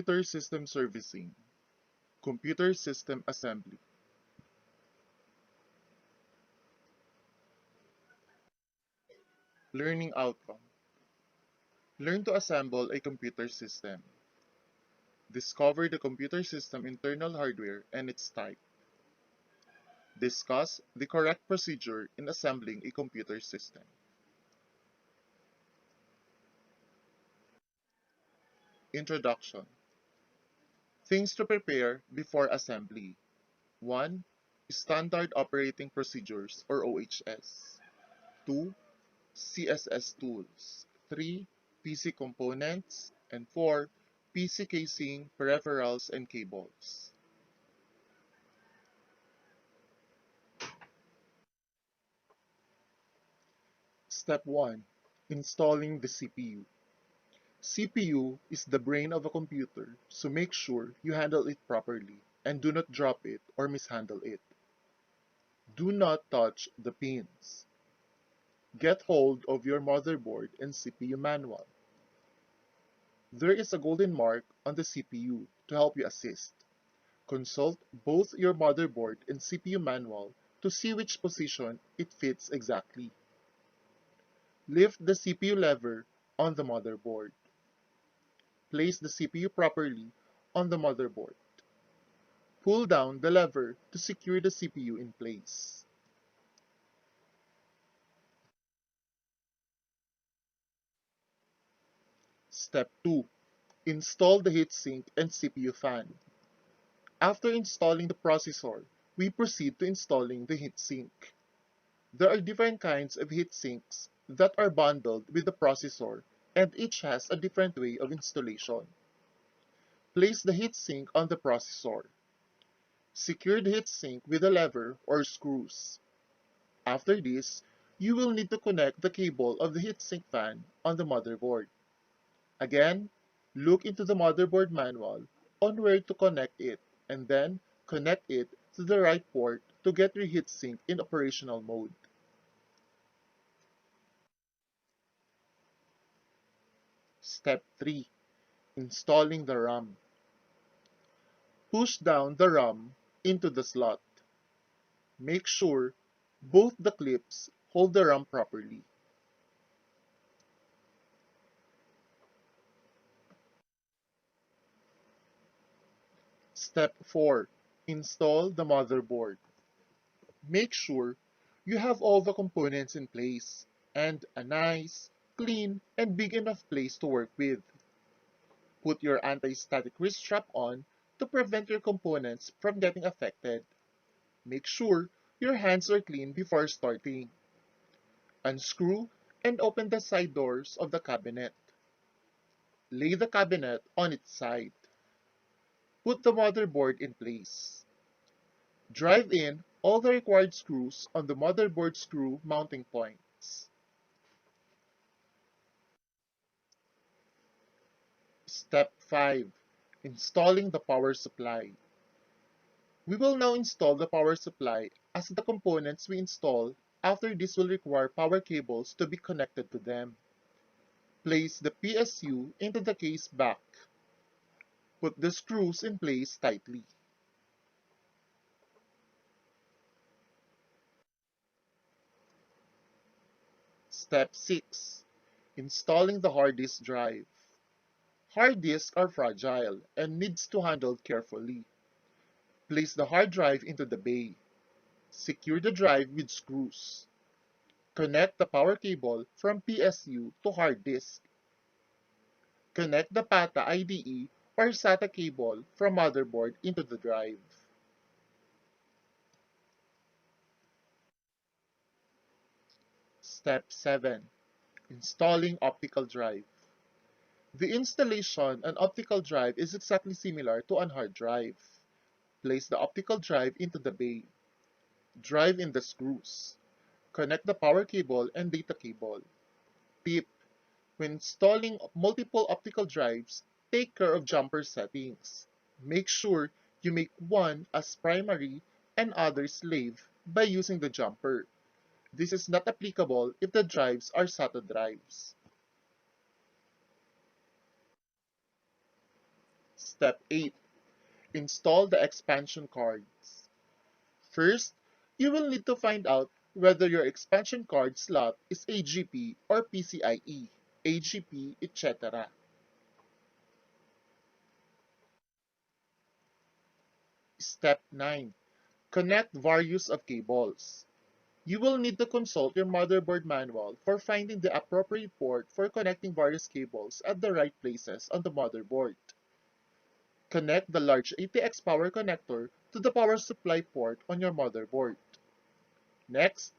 Computer System Servicing, Computer System Assembly. Learning Outcome. Learn to assemble a computer system. Discover the computer system internal hardware and its type. Discuss the correct procedure in assembling a computer system. Introduction. Things to prepare before assembly. 1. Standard Operating Procedures or OHS. 2. CSS tools. 3. PC components. And 4. PC casing, peripherals, and cables. Step 1. Installing the CPU. CPU is the brain of a computer, so make sure you handle it properly and do not drop it or mishandle it. Do not touch the pins. Get hold of your motherboard and CPU manual. There is a golden mark on the CPU to help you assist. Consult both your motherboard and CPU manual to see which position it fits exactly. Lift the CPU lever on the motherboard. Place the CPU properly on the motherboard. Pull down the lever to secure the CPU in place. Step 2. Install the heatsink and CPU fan. After installing the processor, we proceed to installing the heatsink. There are different kinds of heatsinks that are bundled with the processor, and each has a different way of installation. Place the heatsink on the processor. Secure the heatsink with a lever or screws. After this, you will need to connect the cable of the heatsink fan on the motherboard. Again, look into the motherboard manual on where to connect it, and then connect it to the right port to get your heatsink in operational mode. Step 3. Installing the RAM. Push down the RAM into the slot. Make sure both the clips hold the RAM properly. Step 4. Install the motherboard. Make sure you have all the components in place and a nice, clean, and big enough place to work with. Put your anti-static wrist strap on to prevent your components from getting affected. Make sure your hands are clean before starting. Unscrew and open the side doors of the cabinet. Lay the cabinet on its side. Put the motherboard in place. Drive in all the required screws on the motherboard screw mounting points. Step 5. Installing the power supply. We will now install the power supply as the components we install after this will require power cables to be connected to them. Place the PSU into the case back. Put the screws in place tightly. Step 6. Installing the hard disk drive. Hard disks are fragile and needs to handle carefully. Place the hard drive into the bay. Secure the drive with screws. Connect the power cable from PSU to hard disk. Connect the PATA IDE or SATA cable from motherboard into the drive. Step 7. Installing optical drive. The installation on optical drive is exactly similar to on hard drive. Place the optical drive into the bay. Drive in the screws. Connect the power cable and data cable. Tip: when installing multiple optical drives, take care of jumper settings. Make sure you make one as primary and other slave by using the jumper. This is not applicable if the drives are SATA drives. Step 8. Install the expansion cards. First, you will need to find out whether your expansion card slot is AGP or PCIe, AGP, etc. Step 9. Connect various of cables. You will need to consult your motherboard manual for finding the appropriate port for connecting various cables at the right places on the motherboard. Connect the large ATX power connector to the power supply port on your motherboard. Next,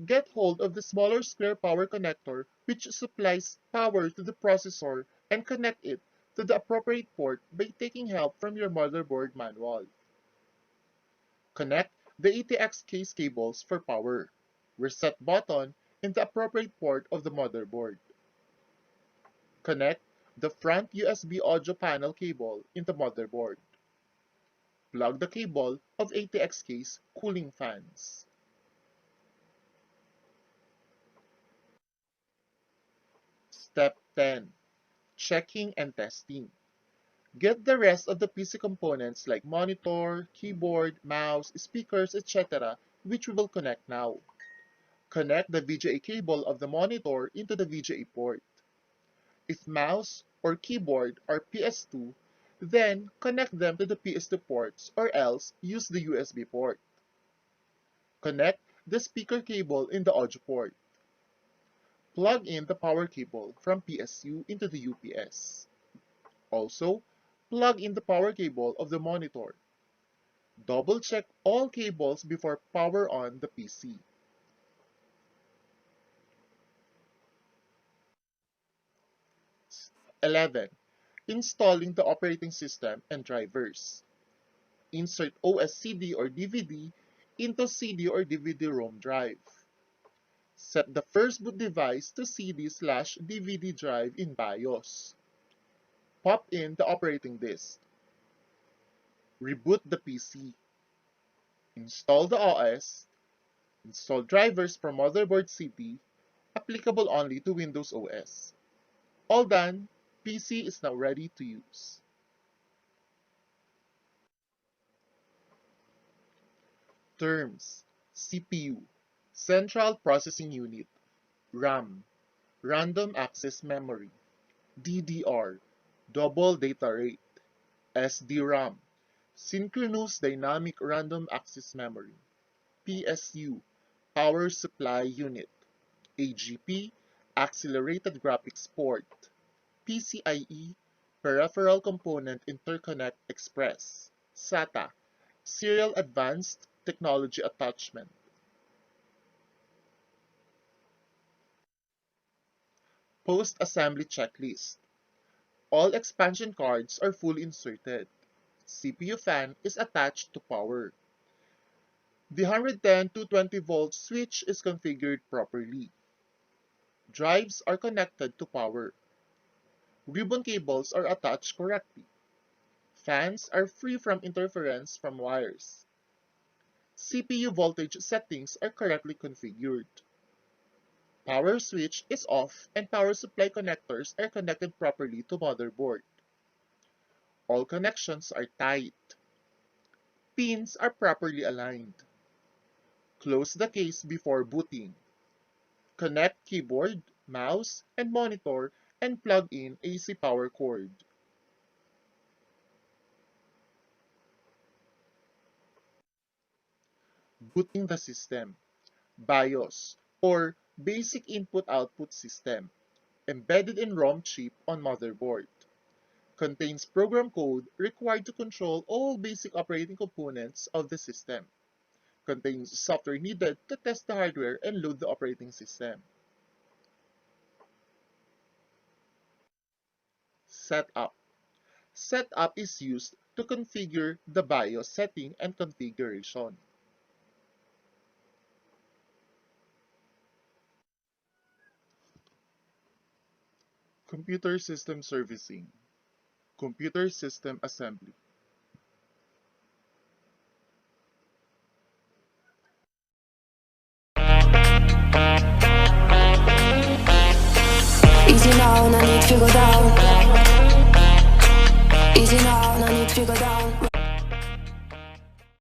get hold of the smaller square power connector which supplies power to the processor and connect it to the appropriate port by taking help from your motherboard manual. Connect the ATX case cables for power, reset button in the appropriate port of the motherboard. Connect the front USB audio panel cable in the motherboard. Plug the cable of ATX case cooling fans. Step 10. Checking and testing. Get the rest of the PC components like monitor, keyboard, mouse, speakers, etc. which we will connect now. Connect the VGA cable of the monitor into the VGA port. If mouse or keyboard are PS2, then connect them to the PS2 ports or else use the USB port. Connect the speaker cable in the audio port. Plug in the power cable from PSU into the UPS. Also, plug in the power cable of the monitor. Double check all cables before power on the PC. Step 11. Installing the operating system and drivers. Insert OS CD or DVD into CD or DVD-ROM drive. Set the first boot device to CD/DVD drive in BIOS. Pop in the operating disk. Reboot the PC. Install the OS. Install drivers from motherboard CD, applicable only to Windows OS. All done, PC is now ready to use. Terms: CPU, Central Processing Unit; RAM, Random Access Memory; DDR, Double Data Rate; SDRAM, Synchronous Dynamic Random Access Memory; PSU, Power Supply Unit; AGP, Accelerated Graphics Port; PCIe, Peripheral Component Interconnect Express; SATA, Serial Advanced Technology Attachment. Post-assembly checklist. All expansion cards are fully inserted. CPU fan is attached to power. The 110-220 volt switch is configured properly. Drives are connected to power. Ribbon cables are attached correctly. Fans are free from interference from wires. CPU voltage settings are correctly configured. Power switch is off and power supply connectors are connected properly to motherboard. All connections are tight. Pins are properly aligned. Close the case before booting. Connect keyboard, mouse, and monitor and plug in AC power cord. Booting the system. BIOS, or Basic Input-Output System, embedded in ROM chip on motherboard. Contains program code required to control all basic operating components of the system. Contains software needed to test the hardware and load the operating system. Setup. Setup is used to configure the BIOS setting and configuration. Computer System Servicing. Computer System Assembly.